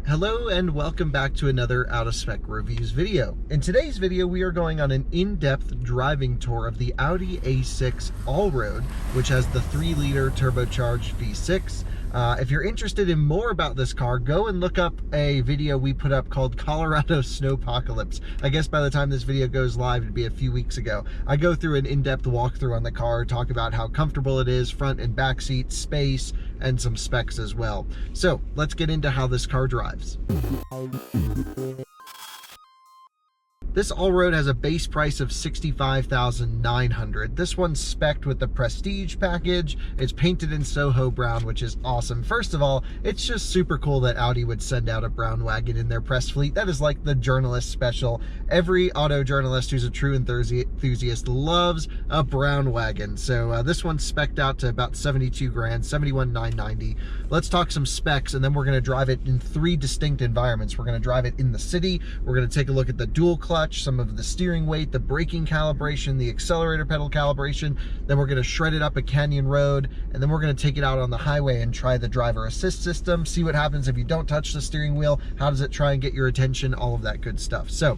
Hello and welcome back to another Out of Spec Reviews video. In today's video, we are going on an in-depth driving tour of the Audi A6 Allroad, which has the 3-liter turbocharged V6. If you're interested in more about this car, go and look up a video we put up called Colorado Snowpocalypse. I guess by the time this video goes live, it'd be a few weeks ago. I go through an in-depth walkthrough on the car, talk about how comfortable it is, front and back seat, space, and some specs as well. So let's get into how this car drives. This Allroad has a base price of $65,900. This one's spec'd with the Prestige package. It's painted in Soho brown, which is awesome. First of all, it's just super cool that Audi would send out a brown wagon in their press fleet. That is like the journalist special. Every auto journalist who's a true enthusiast loves a brown wagon. So this one's spec'd out to about 72 grand, 71,990. Let's talk some specs, and then we're gonna drive it in 3 distinct environments. We're gonna drive it in the city. We're gonna take a look at the dual clutch, some of the steering weight, the braking calibration, the accelerator pedal calibration. Then we're going to shred it up a canyon road, and then we're going to take it out on the highway and try the driver assist system, see what happens if you don't touch the steering wheel, how does it try and get your attention, all of that good stuff. So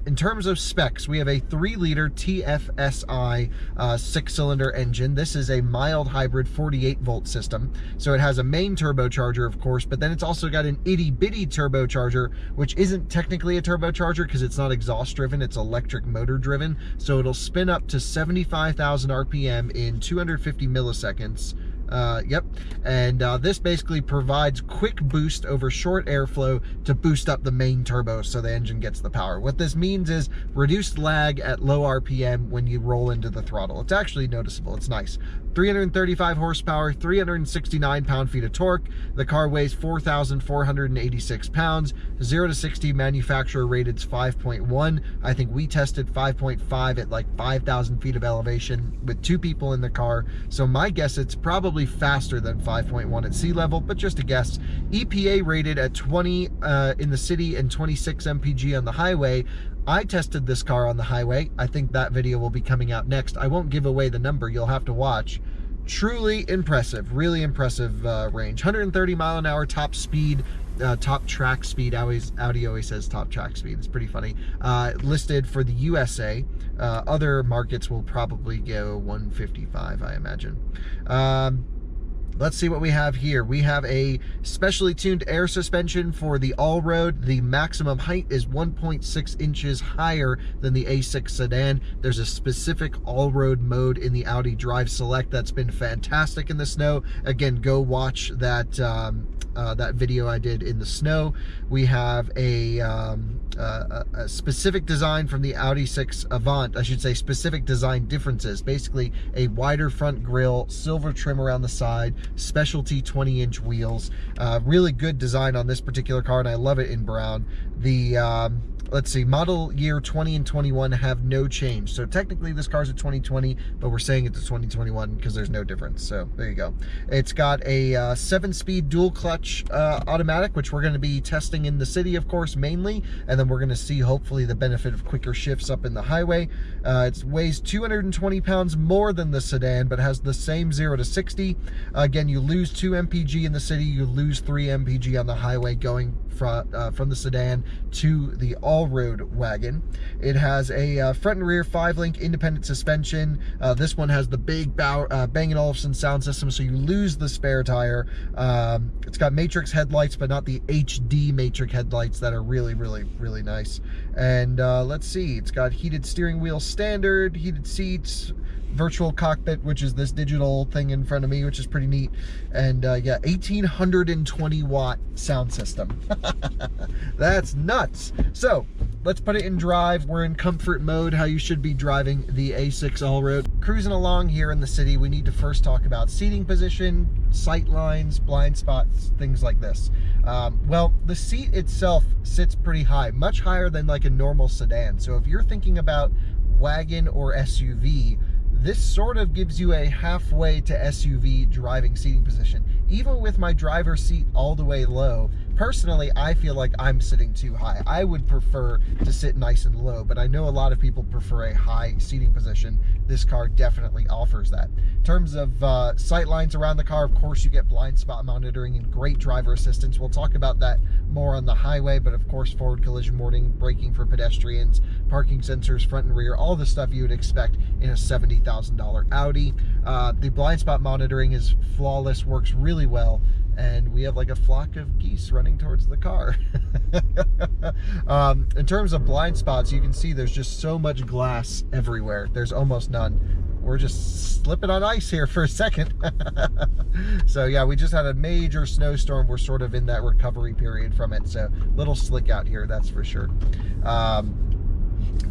in terms of specs, we have a 3-liter TFSI 6-cylinder engine. This is a mild hybrid 48-volt system. So it has a main turbocharger, of course, but then it's also got an itty-bitty turbocharger, which isn't technically a turbocharger because it's not exhaust driven, it's electric motor driven. So it'll spin up to 75,000 RPM in 250 milliseconds. And this basically provides quick boost over short airflow to boost up the main turbo so the engine gets the power. What this means is reduced lag at low RPM when you roll into the throttle. It's actually noticeable, it's nice. 335 horsepower, 369 pound-feet of torque. The car weighs 4,486 pounds. 0 to 60 manufacturer rated 5.1. I think we tested 5.5 at like 5,000 feet of elevation with 2 people in the car. So my guess, it's probably faster than 5.1 at sea level, but just a guess. EPA rated at 20 in the city and 26 mpg on the highway. I tested this car on the highway. I think that video will be coming out next. I won't give away the number, you'll have to watch. Truly impressive, really impressive range. 130 mile an hour top speed, top track speed. Audi always says top track speed. It's pretty funny. Listed for the USA. Other markets will probably go 155, I imagine. Let's see what we have here. We have a specially tuned air suspension for the Allroad. The maximum height is 1.6 inches higher than the A6 sedan. There's a specific Allroad mode in the Audi Drive Select that's been fantastic in the snow. Again, go watch that that video I did in the snow. We have a specific design from the Audi 6 Avant. I should say specific design differences. Basically, a wider front grille, silver trim around the side, specialty 20-inch wheels. Really good design on this particular car, and I love it in brown. The let's see, model year 20 and 21 have no change. So technically this car's a 2020, but we're saying it's a 2021 because there's no difference. So there you go. It's got a 7-speed dual clutch automatic, which we're going to be testing in the city, of course, mainly. And then we're going to see hopefully the benefit of quicker shifts up in the highway. It weighs 220 pounds more than the sedan, but has the same 0 to 60. Again, you lose 2 mpg in the city, you lose 3 mpg on the highway going from the sedan to the Allroad wagon. It has a front and rear 5-link independent suspension. This one has the big Bang & Olufsen sound system, so you lose the spare tire. It's got matrix headlights, but not the HD matrix headlights that are really, really, really nice. And let's see, it's got heated steering wheel standard, heated seats, virtual cockpit, which is this digital thing in front of me, which is pretty neat. And yeah, 1820 watt sound system. That's nuts. So let's put it in drive. We're in comfort mode, how you should be driving the A6 Allroad. Cruising along here in the city, we need to first talk about seating position, sight lines, blind spots, things like this. Well, the seat itself sits pretty high, much higher than like a normal sedan. So if you're thinking about wagon or SUV, this sort of gives you a halfway to SUV driving seating position. Even with my driver's seat all the way low, Personally, I feel like I'm sitting too high. I would prefer to sit nice and low, but I know a lot of people prefer a high seating position. This car definitely offers that. In terms of sight lines around the car, of course, you get blind spot monitoring and great driver assistance. We'll talk about that more on the highway, but of course, forward collision warning, braking for pedestrians, parking sensors, front and rear, all the stuff you would expect in a $70,000 Audi. The blind spot monitoring is flawless, works really well, and we have like a flock of geese running towards the car. In terms of blind spots, you can see there's just so much glass everywhere. There's almost none. We're just slipping on ice here for a second. So yeah, we just had a major snowstorm. We're sort of in that recovery period from it. So a little slick out here, that's for sure.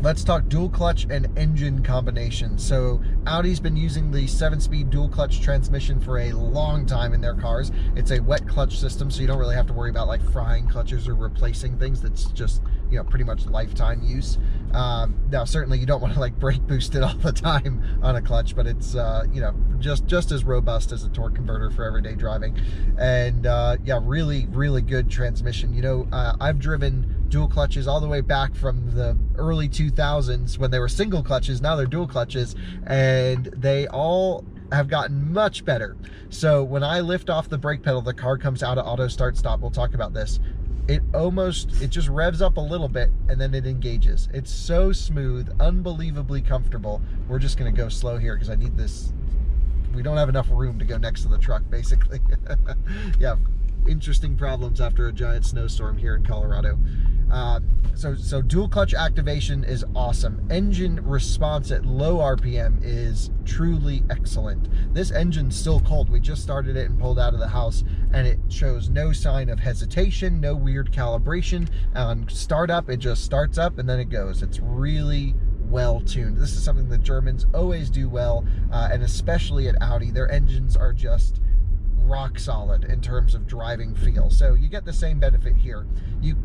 Let's talk dual clutch and engine combination. So Audi's been using the 7-speed dual clutch transmission for a long time in their cars. It's a wet clutch system, so you don't really have to worry about like frying clutches or replacing things. That's just, you know, pretty much lifetime use. Now certainly you don't want to like brake boost it all the time on a clutch, but it's you know, just as robust as a torque converter for everyday driving. And yeah, really good transmission. You know, I've driven dual clutches all the way back from the early 2000s when they were single clutches. Now they're dual clutches, and they all have gotten much better. So when I lift off the brake pedal, the car comes out of auto start stop. We'll talk about this. It just revs up a little bit and then it engages. It's so smooth, unbelievably comfortable. We're just gonna go slow here because I need this. We don't have enough room to go next to the truck, basically. Yeah, interesting problems after a giant snowstorm here in Colorado. So dual clutch activation is awesome. Engine response at low RPM is truly excellent. This engine's still cold. We just started it and pulled out of the house, and it shows no sign of hesitation, no weird calibration. On startup, it just starts up and then it goes. It's really well tuned. This is something the Germans always do well, and especially at Audi, their engines are just rock solid in terms of driving feel. So you get the same benefit here.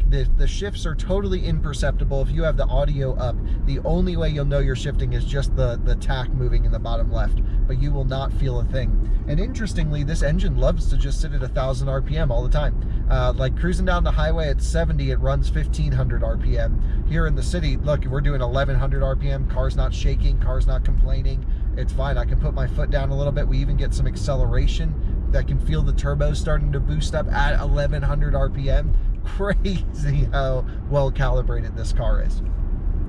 The shifts are totally imperceptible. If you have the audio up, the only way you'll know you're shifting is just the tack moving in the bottom left, but you will not feel a thing. And interestingly, this engine loves to just sit at 1,000 RPM all the time. Like cruising down the highway at 70, it runs 1,500 RPM. Here in the city, look, we're doing 1,100 RPM. Car's not shaking, car's not complaining. It's fine. I can put my foot down a little bit. We even get some acceleration. I can feel the turbos starting to boost up at 1,100 RPM. Crazy how well calibrated this car is.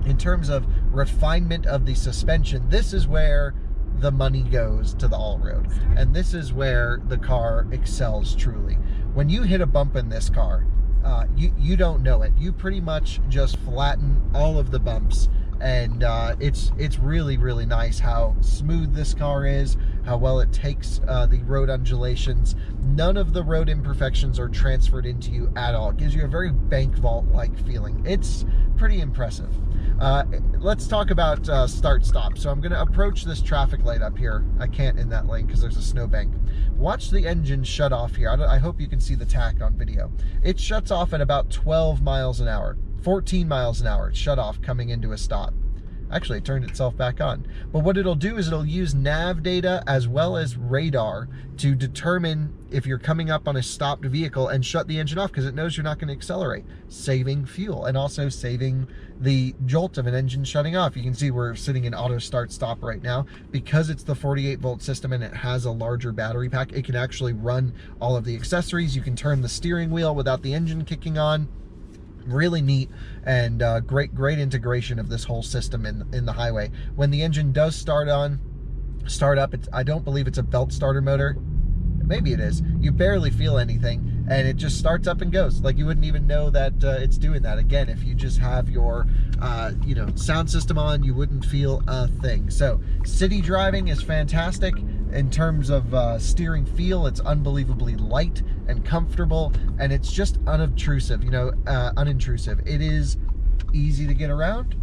In terms of refinement of the suspension, this is where the money goes to the Allroad, and this is where the car excels truly. When you hit a bump in this car, you don't know it. You pretty much just flatten all of the bumps, and it's really nice how smooth this car is, how well it takes the road undulations. None of the road imperfections are transferred into you at all. It gives you a very bank vault-like feeling. It's pretty impressive. Let's talk about start-stop. So I'm going to approach this traffic light up here. I can't in that lane because there's a snowbank. Watch the engine shut off here. I hope you can see the tack on video. It shuts off at about 12 miles an hour. 14 miles an hour. It shut off coming into a stop. Actually, it turned itself back on. But what it'll do is it'll use nav data as well as radar to determine if you're coming up on a stopped vehicle and shut the engine off because it knows you're not going to accelerate, saving fuel and also saving the jolt of an engine shutting off. You can see we're sitting in auto start stop right now. Because it's the 48 volt system and it has a larger battery pack, it can actually run all of the accessories. You can turn the steering wheel without the engine kicking on. Really neat, and great integration of this whole system in the highway. When the engine does start up, I don't believe it's a belt starter motor. Maybe it is. You barely feel anything, and it just starts up and goes. Like you wouldn't even know that it's doing that. Again, if you just have your you know, sound system on, you wouldn't feel a thing. So city driving is fantastic. In terms of steering feel, it's unbelievably light and comfortable, and it's just unobtrusive, you know, unintrusive. It is easy to get around.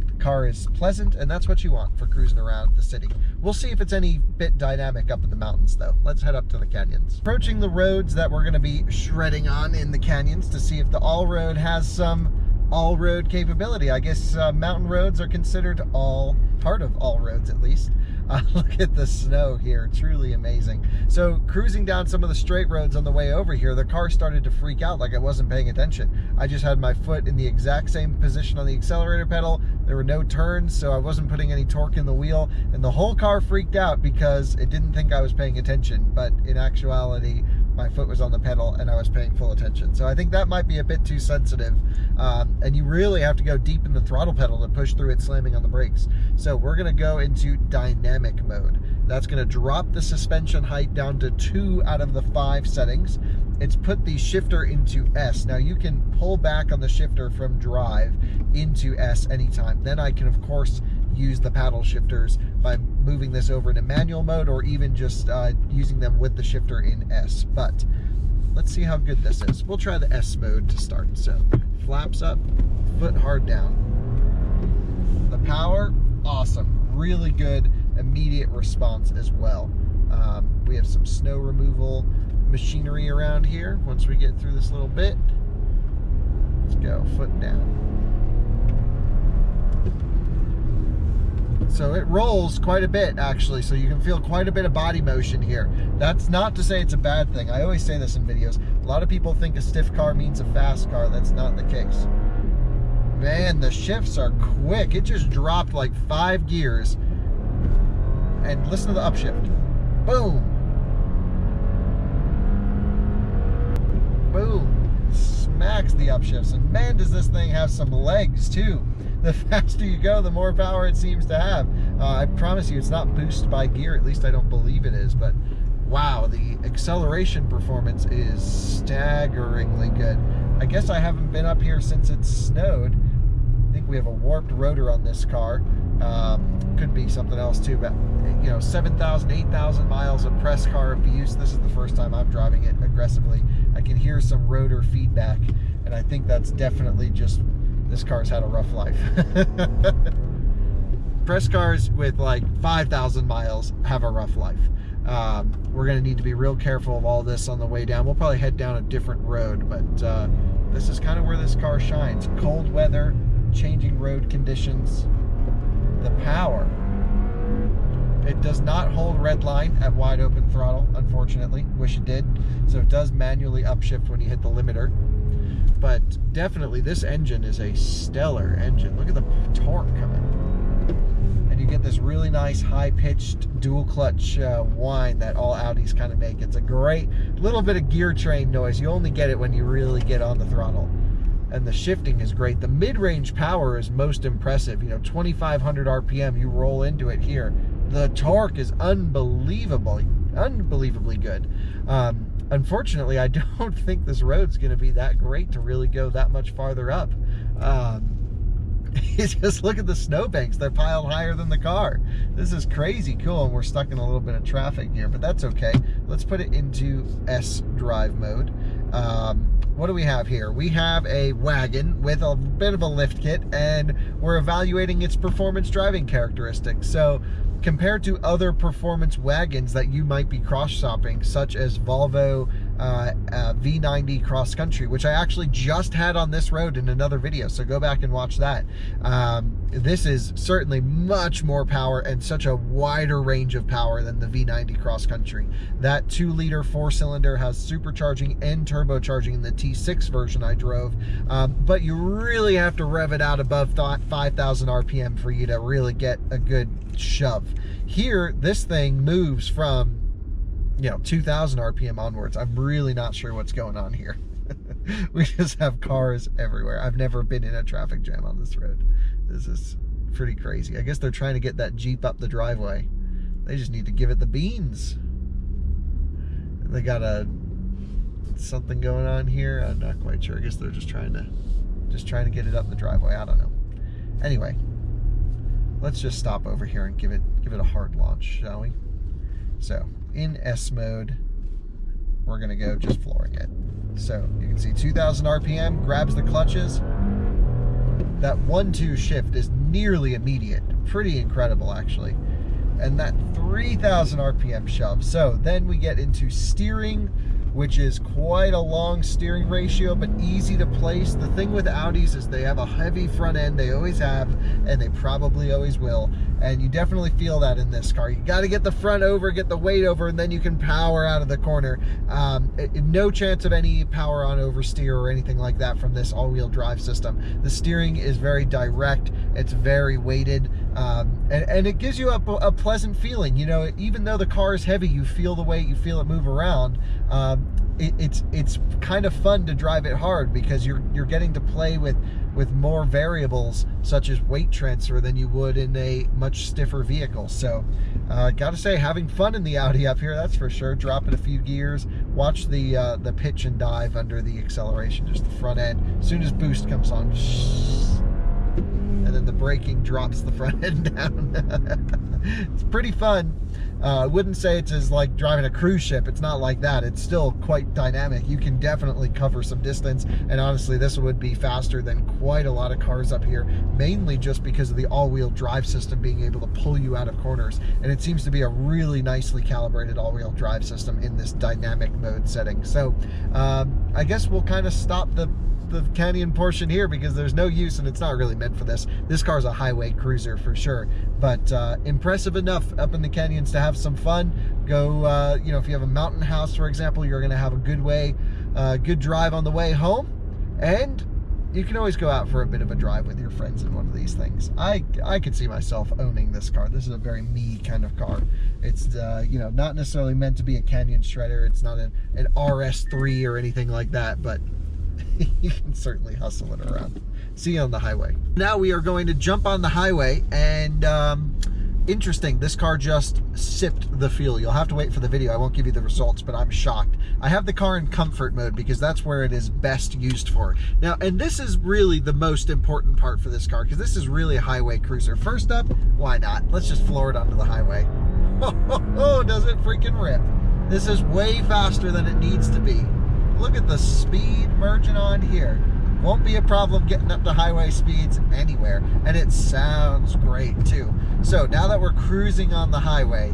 The car is pleasant, and that's what you want for cruising around the city. We'll see if it's any bit dynamic up in the mountains, though. Let's head up to the canyons. Approaching the roads that we're going to be shredding on in the canyons to see if the Allroad has some all-road capability. I guess mountain roads are considered all part of all roads, at least. Look at the snow here, truly amazing. So cruising down some of the straight roads on the way over here, the car started to freak out like I wasn't paying attention. I just had my foot in the exact same position on the accelerator pedal. There were no turns, so I wasn't putting any torque in the wheel, and the whole car freaked out because it didn't think I was paying attention, but in actuality, my foot was on the pedal and I was paying full attention. So I think that might be a bit too sensitive, and you really have to go deep in the throttle pedal to push through it slamming on the brakes. So we're gonna go into dynamic mode. That's gonna drop the suspension height down to 2 out of the 5 settings. It's put the shifter into S. Now you can pull back on the shifter from drive into S anytime. Then I can, of course, use the paddle shifters by moving this over into manual mode, or even just using them with the shifter in S. But let's see how good this is. We'll try the S mode to start. So flaps up, foot hard down. The power, awesome. Really good immediate response as well. We have some snow removal machinery around here. Once we get through this little bit, let's go, foot down. So it rolls quite a bit, actually, so you can feel quite a bit of body motion here. That's not to say it's a bad thing. I always say this in videos. A lot of people think a stiff car means a fast car. That's not the case. Man, the shifts are quick. It just dropped like 5 gears. And listen to the upshift. Boom. Boom. Smacks the upshifts. And man, does this thing have some legs too. The faster you go, the more power it seems to have. I promise you, it's not boost by gear. At least I don't believe it is. But wow, the acceleration performance is staggeringly good. I guess I haven't been up here since it snowed. I think we have a warped rotor on this car. Could be something else too, but you know, 7,000, 8,000 miles of press car abuse. This is the first time I'm driving it aggressively. I can hear some rotor feedback, and I think that's definitely just, this car's had a rough life. Press cars with like 5,000 miles have a rough life. We're gonna need to be real careful of all this on the way down. We'll probably head down a different road, but this is kind of where this car shines. Cold weather, changing road conditions. The power. It does not hold red line at wide open throttle, unfortunately. Wish it did. So it does manually upshift when you hit the limiter. But definitely this engine is a stellar engine. Look at the torque coming. And you get this really nice high-pitched dual clutch whine that all Audis kind of make. It's a great little bit of gear train noise. You only get it when you really get on the throttle. And the shifting is great. The mid-range power is most impressive. You know, 2,500 RPM, you roll into it here. The torque is unbelievably good. Unfortunately, I don't think this road's going to be that great to really go that much farther up. Just look at the snowbanks. They're piled higher than the car. This is crazy cool, and we're stuck in a little bit of traffic here, but that's okay. Let's put it into S drive mode. What do we have here? We have a Wagon with a bit of a lift kit, and we're evaluating its performance driving characteristics. So compared to other performance wagons that you might be cross-shopping, such as Volvo V90 Cross Country, which I actually just had on this road in another video, so go back and watch that. This is certainly much more power and such a wider range of power than the V90 Cross Country. That 2-liter 4-cylinder has supercharging and turbocharging in the T6 version I drove, but you really have to rev it out above 5,000 RPM for you to really get a good shove. Here, this thing moves from, you know, 2,000 RPM onwards. I'm really not sure what's going on here. We just have cars everywhere. I've never been in a traffic jam on this road. This is pretty crazy. I guess they're trying to get that Jeep up the driveway. They just need to give it the beans. They got something going on here. I'm not quite sure. I guess they're just trying to get it up the driveway. I don't know. Anyway, let's just stop over here and give it a hard launch, shall we? So in S mode, we're gonna go just flooring it. So you can see 2,000 RPM, grabs the clutches. That 1-2 shift is nearly immediate. Pretty incredible, actually. And that 3,000 RPM shove. So then we get into steering, which is quite a long steering ratio, but easy to place. The thing with Audis is they have a heavy front end. They always have, and they probably always will. And you definitely feel that in this car. You got to get the front over, get the weight over, and then you can power out of the corner. No chance of any power on oversteer or anything like that from this all-wheel drive system. The steering is very direct. It's very weighted, and it gives you a pleasant feeling. You know, even though the car is heavy, you feel the weight, you feel it move around. It's kind of fun to drive it hard because you're getting to play with more variables such as weight transfer than you would in a much stiffer vehicle. So gotta say, having fun in the Audi up here, that's for sure. Dropping a few gears, watch the pitch and dive under the acceleration, just the front end. As soon as boost comes on, and then the braking drops the front end down. It's pretty fun. I wouldn't say it's as like driving a cruise ship. It's not like that. It's still quite dynamic. You can definitely cover some distance, and honestly, this would be faster than quite a lot of cars up here, mainly just because of the all-wheel drive system being able to pull you out of corners. And it seems to be a really nicely calibrated all-wheel drive system in this dynamic mode setting. So I guess we'll kind of stop the Canyon portion here because there's no use, and it's not really meant for this. This car's a highway cruiser for sure, but impressive enough up in the canyons to have some fun. Go, you know, if you have a mountain house, for example, you're going to have a good drive on the way home, and you can always go out for a bit of a drive with your friends in one of these things. I could see myself owning this car. This is a very me kind of car. It's you know, not necessarily meant to be a canyon shredder. It's not an RS3 or anything like that, but you can certainly hustle it around. See you on the highway. Now we are going to jump on the highway, and interesting, this car just sipped the fuel. You'll have to wait for the video. I won't give you the results, but I'm shocked. I have the car in comfort mode because that's where it is best used for. Now, and this is really the most important part for this car because this is really a highway cruiser. First up, why not? Let's just floor it onto the highway. Oh, does it freaking rip. This is way faster than it needs to be. Look at the speed merging on here. Won't be a problem getting up to highway speeds anywhere, and it sounds great too. So now that we're cruising on the highway,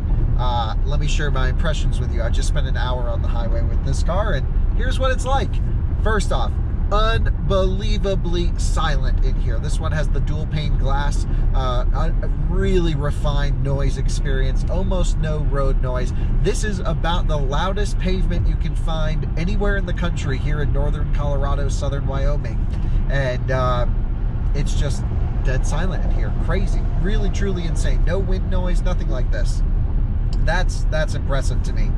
let me share my impressions with you. I just spent an hour on the highway with this car, and here's what it's like. First off, unbelievably silent in here. This one has the dual pane glass, a really refined noise experience, almost no road noise. This is about the loudest pavement you can find anywhere in the country here in northern Colorado, southern Wyoming, and it's just dead silent in here. Crazy, really truly insane. No wind noise, nothing like this. That's impressive to me.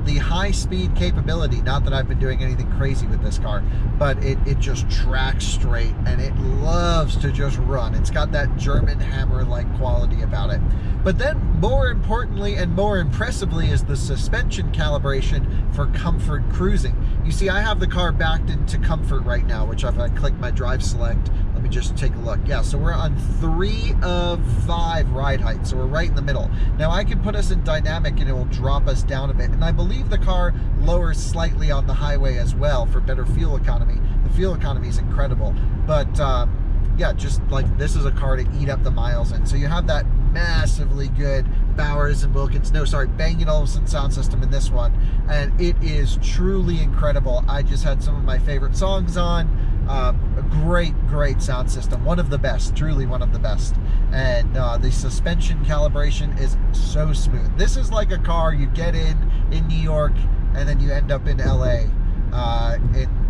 The high speed capability, not that I've been doing anything crazy with this car, but it just tracks straight, and it loves to just run. It's got that German hammer-like quality about it. But then more importantly and more impressively is the suspension calibration for comfort cruising. You see, I have the car backed into comfort right now, which if I click my drive select, let me just take a look. Yeah, so we're on 3 of 5 ride height, so we're right in the middle. Now I can put us in dynamic and it will drop us down a bit, and I believe the car lowers slightly on the highway as well for better fuel economy. The fuel economy is incredible, but yeah, just like this is a car to eat up the miles in. So you have that massively good Bowers and Wilkins, no sorry, Bang & Olufsen sound system in this one, and it is truly incredible. I just had some of my favorite songs on. A great sound system, one of the best, truly one of the best. And the suspension calibration is so smooth. This is like a car you get in New York and then you end up in LA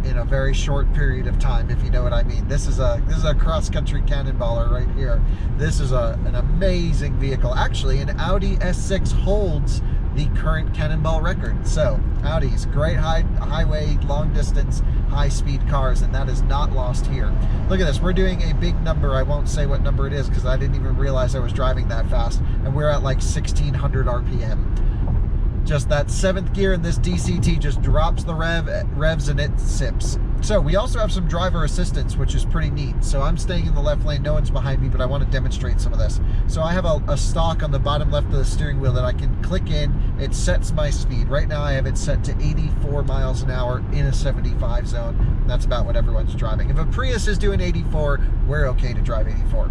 in a very short period of time, if you know what I mean. This is a cross-country cannonballer right here. This is an amazing vehicle. Actually, an Audi A6 holds the current cannonball record. So Audi's great highway, long distance, high speed cars, and that is not lost here. Look at this, we're doing a big number. I won't say what number it is because I didn't even realize I was driving that fast, and we're at like 1600 RPM. Just that 7th gear in this DCT just drops the revs and it sips. So we also have some driver assistance, which is pretty neat. So I'm staying in the left lane, no one's behind me, but I want to demonstrate some of this. So I have a stalk on the bottom left of the steering wheel that I can click in. It sets my speed. Right now I have it set to 84 miles an hour in a 75 zone. That's about what everyone's driving. If a Prius is doing 84, we're okay to drive 84.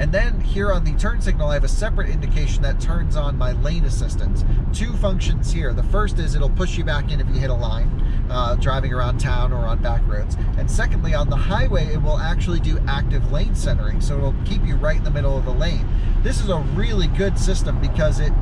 And then here on the turn signal, I have a separate indication that turns on my lane assistance. Two functions here. The first is it'll push you back in if you hit a line, driving around town or on back roads. And secondly, on the highway, it will actually do active lane centering, so it'll keep you right in the middle of the lane. This is a really good system because it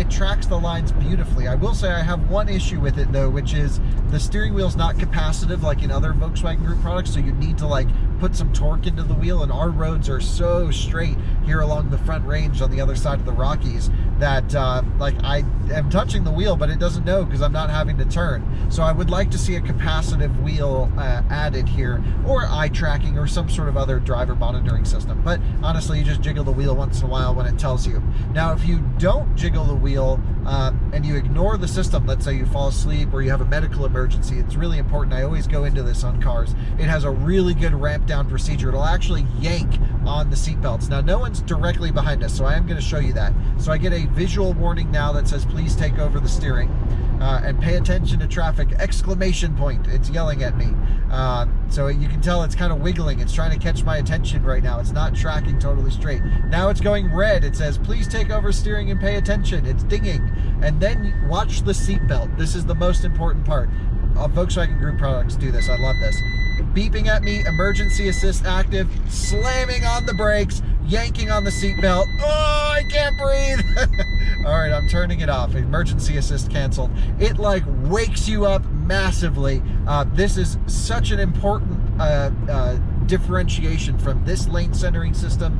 tracks the lines beautifully. I will say I have one issue with it though, which is the steering wheel's not capacitive like in other Volkswagen Group products, so you need to like put some torque into the wheel, and our roads are so straight here along the Front Range on the other side of the Rockies that like I am touching the wheel, but it doesn't know because I'm not having to turn. So I would like to see a capacitive wheel added here, or eye tracking or some sort of other driver monitoring system. But honestly, you just jiggle the wheel once in a while when it tells you. Now, if you don't jiggle the wheel and you ignore the system, let's say you fall asleep or you have a medical emergency, it's really important. I always go into this on cars. It has a really good ramp down procedure. It'll actually yank on the seat belts. Now, no one's directly behind us, so I am going to show you that. So I get a visual warning now that says, please take over the steering and pay attention to traffic, exclamation point. It's yelling at me. So you can tell it's kind of wiggling. It's trying to catch my attention right now. It's not tracking totally straight. Now it's going red. It says, please take over steering and pay attention. It's dinging. And then watch the seatbelt. This is the most important part. Volkswagen Group products do this. I love this. Beeping at me, emergency assist active, slamming on the brakes, yanking on the seatbelt. Oh, I can't breathe. All right, I'm turning it off. Emergency assist canceled. It like wakes you up massively. This is such an important differentiation from this lane centering system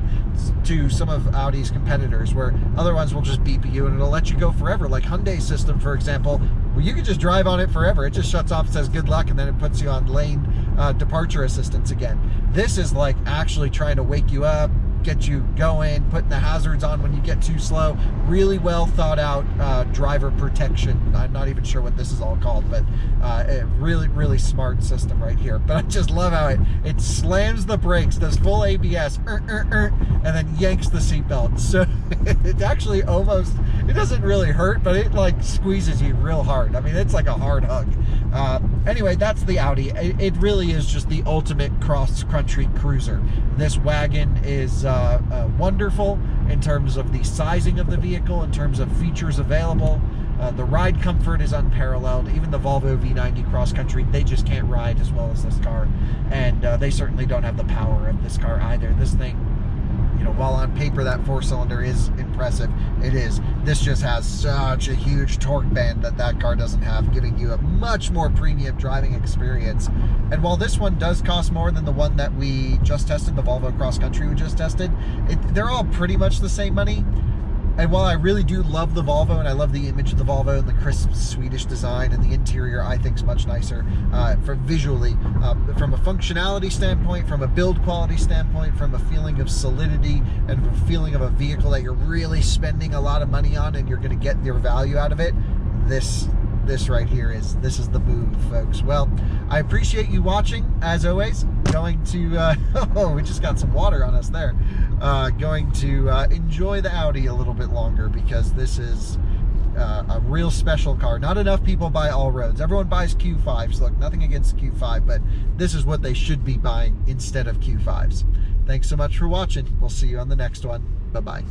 to some of Audi's competitors, where other ones will just beep at you and it'll let you go forever. Like Hyundai's system, for example, where you can just drive on it forever. It just shuts off, says good luck, and then it puts you on lane departure assistance again. This is like actually trying to wake you up, get you going, putting the hazards on when you get too slow. Really well thought out driver protection. I'm not even sure what this is all called, but a really smart system right here. But I just love how it slams the brakes, does full ABS, and then yanks the seatbelt. So it actually almost, it doesn't really hurt, but it like squeezes you real hard. I mean, it's like a hard hug. Anyway, that's the Audi. It really is just the ultimate cross-country cruiser. This wagon is wonderful in terms of the sizing of the vehicle, in terms of features available. The ride comfort is unparalleled. Even the Volvo V90 Cross Country, they just can't ride as well as this car. And they certainly don't have the power of this car either. This thing, you know, while on paper that 4-cylinder is impressive, it is. This just has such a huge torque band that car doesn't have, giving you a much more premium driving experience. And while this one does cost more than the one that we just tested, the Volvo Cross Country we just tested, they're all pretty much the same money. And while I really do love the Volvo, and I love the image of the Volvo and the crisp Swedish design, and the interior I think is much nicer visually, from a functionality standpoint, from a build quality standpoint, from a feeling of solidity, and a feeling of a vehicle that you're really spending a lot of money on and you're going to get your value out of it, this right here is the move, folks. Well, I appreciate you watching, as always. Going to oh, we just got some water on us there. Going to enjoy the Audi a little bit longer, because this is a real special car. Not enough people buy Allroads. Everyone buys Q5s. Look, nothing against Q5, but this is what they should be buying instead of Q5s. Thanks so much for watching. We'll see you on the next one. Bye-bye.